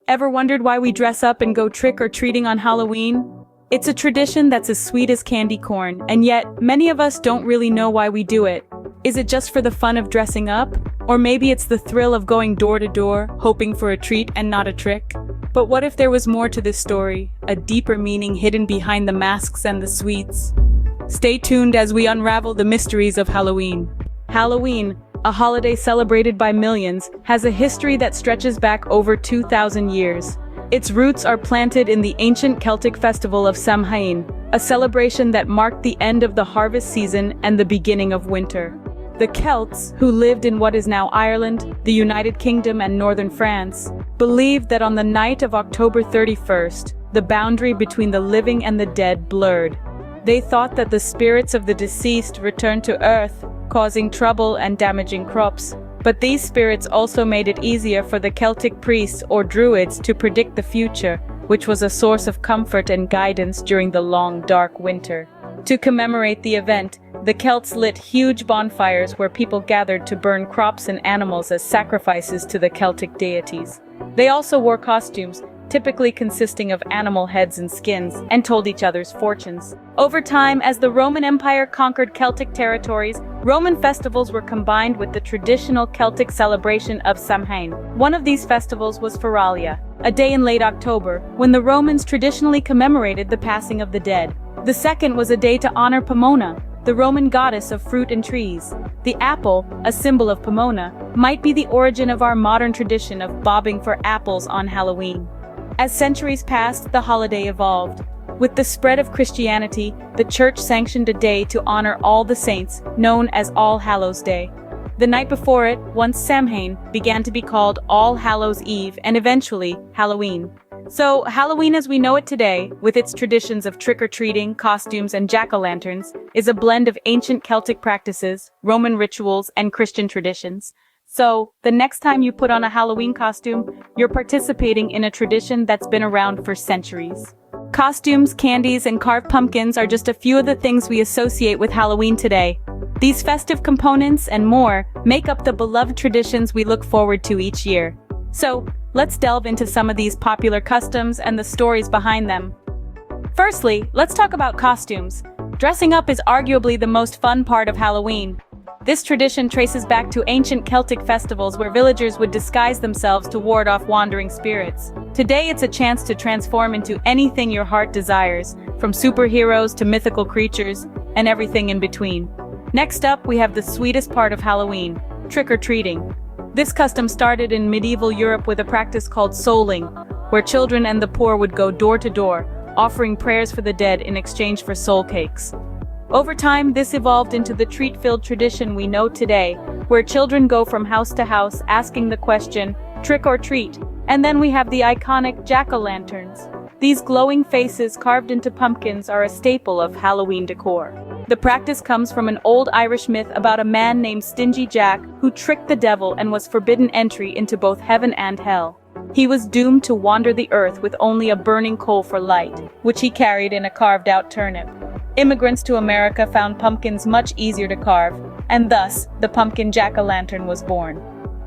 Ever wondered why we dress up and go trick-or-treating on Halloween? It's a tradition that's as sweet as candy corn, and yet, many of us don't really know why we do it. Is it just for the fun of dressing up? Or maybe it's the thrill of going door to door, hoping for a treat and not a trick? But what if there was more to this story, a deeper meaning hidden behind the masks and the sweets? Stay tuned as we unravel the mysteries of Halloween. Halloween, a holiday celebrated by millions, has a history that stretches back over 2,000 years. Its roots are planted in the ancient Celtic festival of Samhain, a celebration that marked the end of the harvest season and the beginning of winter. The Celts, who lived in what is now Ireland, the United Kingdom and northern France, believed that on the night of October 31st, the boundary between the living and the dead blurred. They thought that the spirits of the deceased returned to Earth, causing trouble and damaging crops. But these spirits also made it easier for the Celtic priests or druids to predict the future, which was a source of comfort and guidance during the long, dark winter. To commemorate the event, the Celts lit huge bonfires where people gathered to burn crops and animals as sacrifices to the Celtic deities. They also wore costumes, typically consisting of animal heads and skins, and told each other's fortunes. Over time, as the Roman Empire conquered Celtic territories, Roman festivals were combined with the traditional Celtic celebration of Samhain. One of these festivals was Feralia, a day in late October, when the Romans traditionally commemorated the passing of the dead. The second was a day to honor Pomona, the Roman goddess of fruit and trees. The apple, a symbol of Pomona, might be the origin of our modern tradition of bobbing for apples on Halloween. As centuries passed, the holiday evolved. With the spread of Christianity, the Church sanctioned a day to honor all the saints, known as All Hallows' Day. The night before it, once Samhain, began to be called All Hallows' Eve and eventually Halloween. So, Halloween as we know it today, with its traditions of trick-or-treating, costumes, and jack-o'-lanterns, is a blend of ancient Celtic practices, Roman rituals, and Christian traditions. So, the next time you put on a Halloween costume, you're participating in a tradition that's been around for centuries. Costumes, candies, and carved pumpkins are just a few of the things we associate with Halloween today. These festive components and more make up the beloved traditions we look forward to each year. So, let's delve into some of these popular customs and the stories behind them. Firstly, let's talk about costumes. Dressing up is arguably the most fun part of Halloween. This tradition traces back to ancient Celtic festivals where villagers would disguise themselves to ward off wandering spirits. Today it's a chance to transform into anything your heart desires, from superheroes to mythical creatures, and everything in between. Next up, we have the sweetest part of Halloween, trick-or-treating. This custom started in medieval Europe with a practice called souling, where children and the poor would go door to door, offering prayers for the dead in exchange for soul cakes. Over time, this evolved into the treat-filled tradition we know today, where children go from house to house asking the question, trick or treat, and then we have the iconic jack-o'-lanterns. These glowing faces carved into pumpkins are a staple of Halloween decor. The practice comes from an old Irish myth about a man named Stingy Jack who tricked the devil and was forbidden entry into both heaven and hell. He was doomed to wander the earth with only a burning coal for light, which he carried in a carved-out turnip. Immigrants to America found pumpkins much easier to carve, and thus, the pumpkin jack-o'-lantern was born.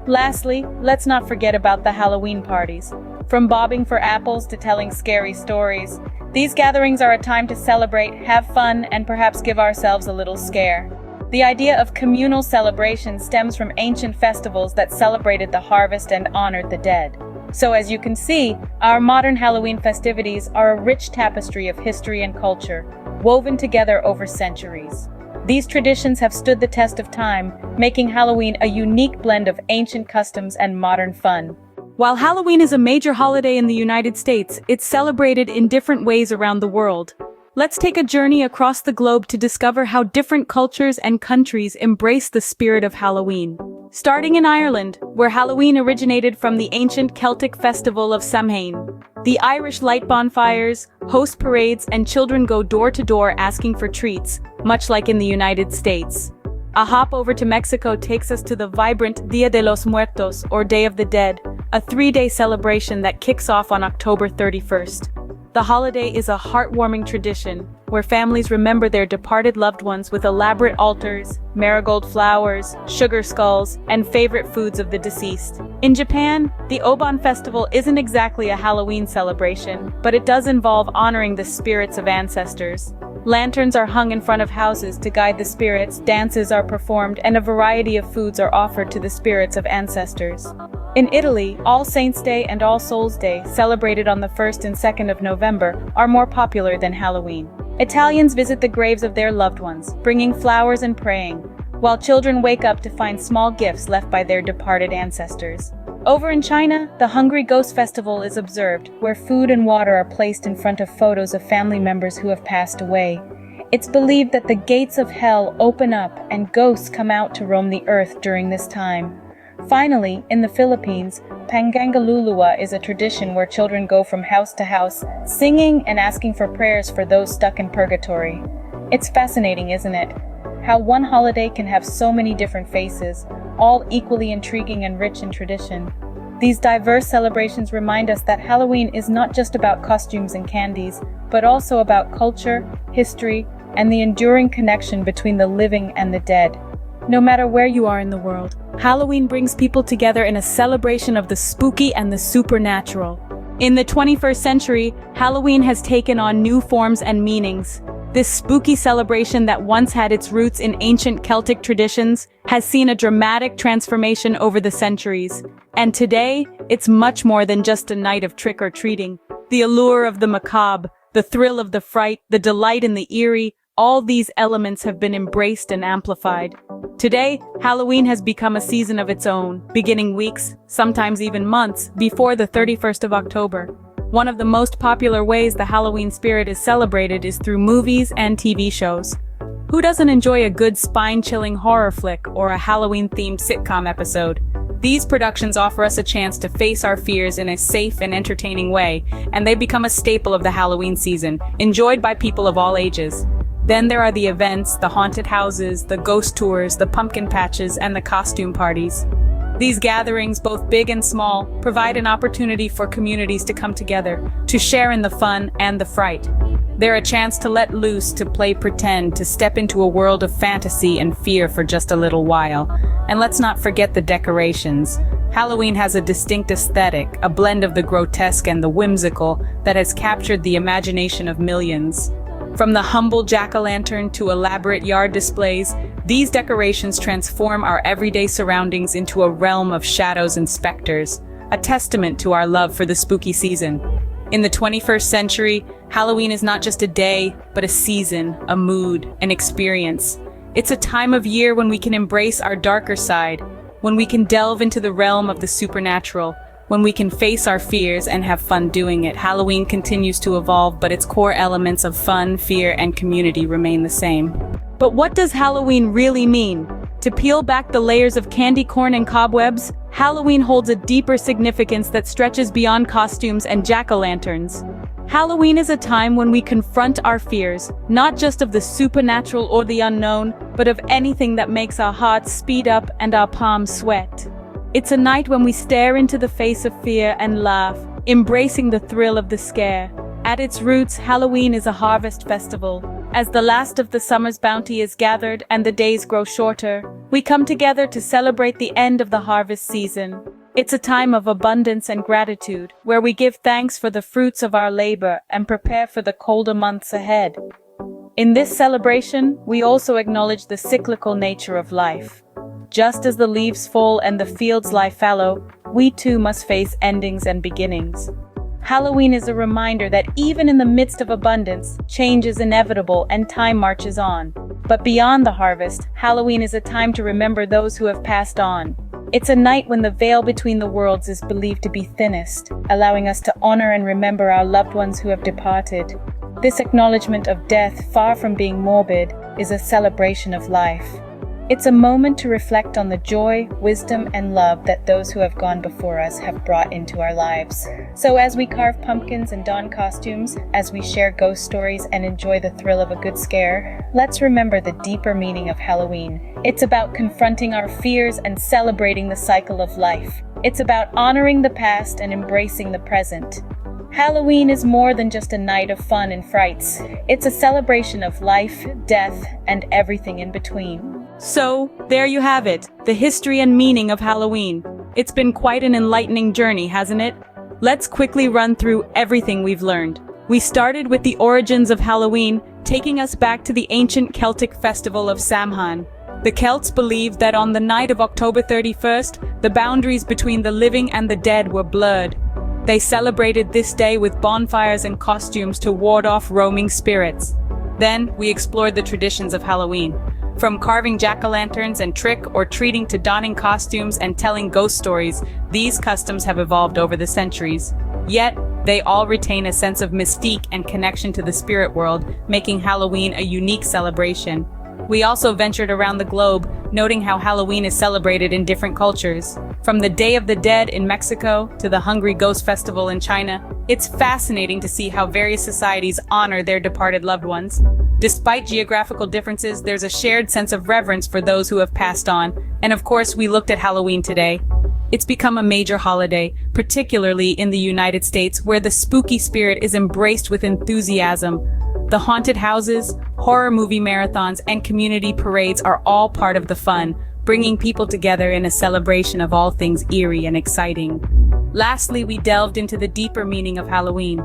Lastly, let's not forget about the Halloween parties. From bobbing for apples to telling scary stories, these gatherings are a time to celebrate, have fun, and perhaps give ourselves a little scare. The idea of communal celebration stems from ancient festivals that celebrated the harvest and honored the dead. So as you can see, our modern Halloween festivities are a rich tapestry of history and culture, woven together over centuries. These traditions have stood the test of time, making Halloween a unique blend of ancient customs and modern fun. While Halloween is a major holiday in the United States, it's celebrated in different ways around the world. Let's take a journey across the globe to discover how different cultures and countries embrace the spirit of Halloween. Starting in Ireland, where Halloween originated from the ancient Celtic festival of Samhain. The Irish light bonfires, host parades, and children go door to door asking for treats, much like in the United States. A hop over to Mexico takes us to the vibrant Dia de los Muertos, or Day of the Dead, a 3-day celebration that kicks off on October 31st. The holiday is a heartwarming tradition where families remember their departed loved ones with elaborate altars, marigold flowers, sugar skulls, and favorite foods of the deceased. In Japan, the Obon Festival isn't exactly a Halloween celebration, but it does involve honoring the spirits of ancestors. Lanterns are hung in front of houses to guide the spirits, dances are performed, and a variety of foods are offered to the spirits of ancestors. In Italy, All Saints' Day and All Souls' Day, celebrated on the 1st and 2nd of November, are more popular than Halloween. Italians visit the graves of their loved ones, bringing flowers and praying, while children wake up to find small gifts left by their departed ancestors. Over in China, the Hungry Ghost Festival is observed, where food and water are placed in front of photos of family members who have passed away. It's believed that the gates of hell open up and ghosts come out to roam the earth during this time. Finally, in the Philippines, Pangangalulua is a tradition where children go from house to house, singing and asking for prayers for those stuck in purgatory. It's fascinating, isn't it? How one holiday can have so many different faces, all equally intriguing and rich in tradition. These diverse celebrations remind us that Halloween is not just about costumes and candies, but also about culture, history, and the enduring connection between the living and the dead. No matter where you are in the world, Halloween brings people together in a celebration of the spooky and the supernatural. In the 21st century, Halloween has taken on new forms and meanings. This spooky celebration that once had its roots in ancient Celtic traditions has seen a dramatic transformation over the centuries. And today, it's much more than just a night of trick-or-treating. The allure of the macabre, the thrill of the fright, the delight in the eerie, all these elements have been embraced and amplified. Today, Halloween has become a season of its own, beginning weeks, sometimes even months, before the 31st of October. One of the most popular ways the Halloween spirit is celebrated is through movies and TV shows. Who doesn't enjoy a good spine-chilling horror flick or a Halloween-themed sitcom episode? These productions offer us a chance to face our fears in a safe and entertaining way, and they become a staple of the Halloween season, enjoyed by people of all ages. Then there are the events, the haunted houses, the ghost tours, the pumpkin patches, and the costume parties. These gatherings, both big and small, provide an opportunity for communities to come together, to share in the fun and the fright. They're a chance to let loose, to play pretend, to step into a world of fantasy and fear for just a little while. And let's not forget the decorations. Halloween has a distinct aesthetic, a blend of the grotesque and the whimsical that has captured the imagination of millions. From the humble jack-o'-lantern to elaborate yard displays, these decorations transform our everyday surroundings into a realm of shadows and specters, a testament to our love for the spooky season. In the 21st century, Halloween is not just a day, but a season, a mood, an experience. It's a time of year when we can embrace our darker side, when we can delve into the realm of the supernatural, when we can face our fears and have fun doing it. Halloween continues to evolve, but its core elements of fun, fear, and community remain the same. But what does Halloween really mean? To peel back the layers of candy corn and cobwebs, Halloween holds a deeper significance that stretches beyond costumes and jack-o'-lanterns. Halloween is a time when we confront our fears, not just of the supernatural or the unknown, but of anything that makes our hearts speed up and our palms sweat. It's a night when we stare into the face of fear and laugh, embracing the thrill of the scare. At its roots, Halloween is a harvest festival. As the last of the summer's bounty is gathered and the days grow shorter, we come together to celebrate the end of the harvest season. It's a time of abundance and gratitude, where we give thanks for the fruits of our labor and prepare for the colder months ahead. In this celebration, we also acknowledge the cyclical nature of life. Just as the leaves fall and the fields lie fallow, we too must face endings and beginnings. Halloween is a reminder that even in the midst of abundance, change is inevitable and time marches on. But beyond the harvest, Halloween is a time to remember those who have passed on. It's a night when the veil between the worlds is believed to be thinnest, allowing us to honor and remember our loved ones who have departed. This acknowledgement of death, far from being morbid, is a celebration of life. It's a moment to reflect on the joy, wisdom, and love that those who have gone before us have brought into our lives. So as we carve pumpkins and don costumes, as we share ghost stories and enjoy the thrill of a good scare, let's remember the deeper meaning of Halloween. It's about confronting our fears and celebrating the cycle of life. It's about honoring the past and embracing the present. Halloween is more than just a night of fun and frights. It's a celebration of life, death, and everything in between. So, there you have it, the history and meaning of Halloween. It's been quite an enlightening journey, hasn't it? Let's quickly run through everything we've learned. We started with the origins of Halloween, taking us back to the ancient Celtic festival of Samhain. The Celts believed that on the night of October 31st, the boundaries between the living and the dead were blurred. They celebrated this day with bonfires and costumes to ward off roaming spirits. Then, we explored the traditions of Halloween. From carving jack-o'-lanterns and trick-or-treating to donning costumes and telling ghost stories, these customs have evolved over the centuries. Yet, they all retain a sense of mystique and connection to the spirit world, making Halloween a unique celebration. We also ventured around the globe, noting how Halloween is celebrated in different cultures. From the Day of the Dead in Mexico to the Hungry Ghost Festival in China, it's fascinating to see how various societies honor their departed loved ones. Despite geographical differences, there's a shared sense of reverence for those who have passed on. And of course, we looked at Halloween today. It's become a major holiday, particularly in the United States, where the spooky spirit is embraced with enthusiasm. The haunted houses, horror movie marathons, and community parades are all part of the fun, bringing people together in a celebration of all things eerie and exciting. Lastly, we delved into the deeper meaning of Halloween.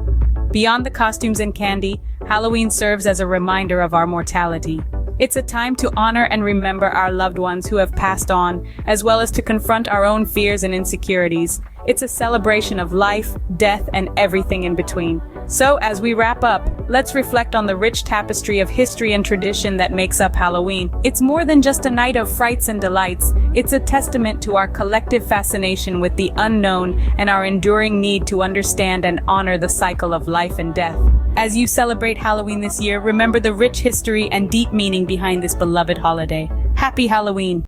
Beyond the costumes and candy, Halloween serves as a reminder of our mortality. It's a time to honor and remember our loved ones who have passed on, as well as to confront our own fears and insecurities. It's a celebration of life, death, and everything in between. So, as we wrap up, let's reflect on the rich tapestry of history and tradition that makes up Halloween. It's more than just a night of frights and delights. It's a testament to our collective fascination with the unknown and our enduring need to understand and honor the cycle of life and death. As you celebrate Halloween this year, remember the rich history and deep meaning behind this beloved holiday. Happy Halloween!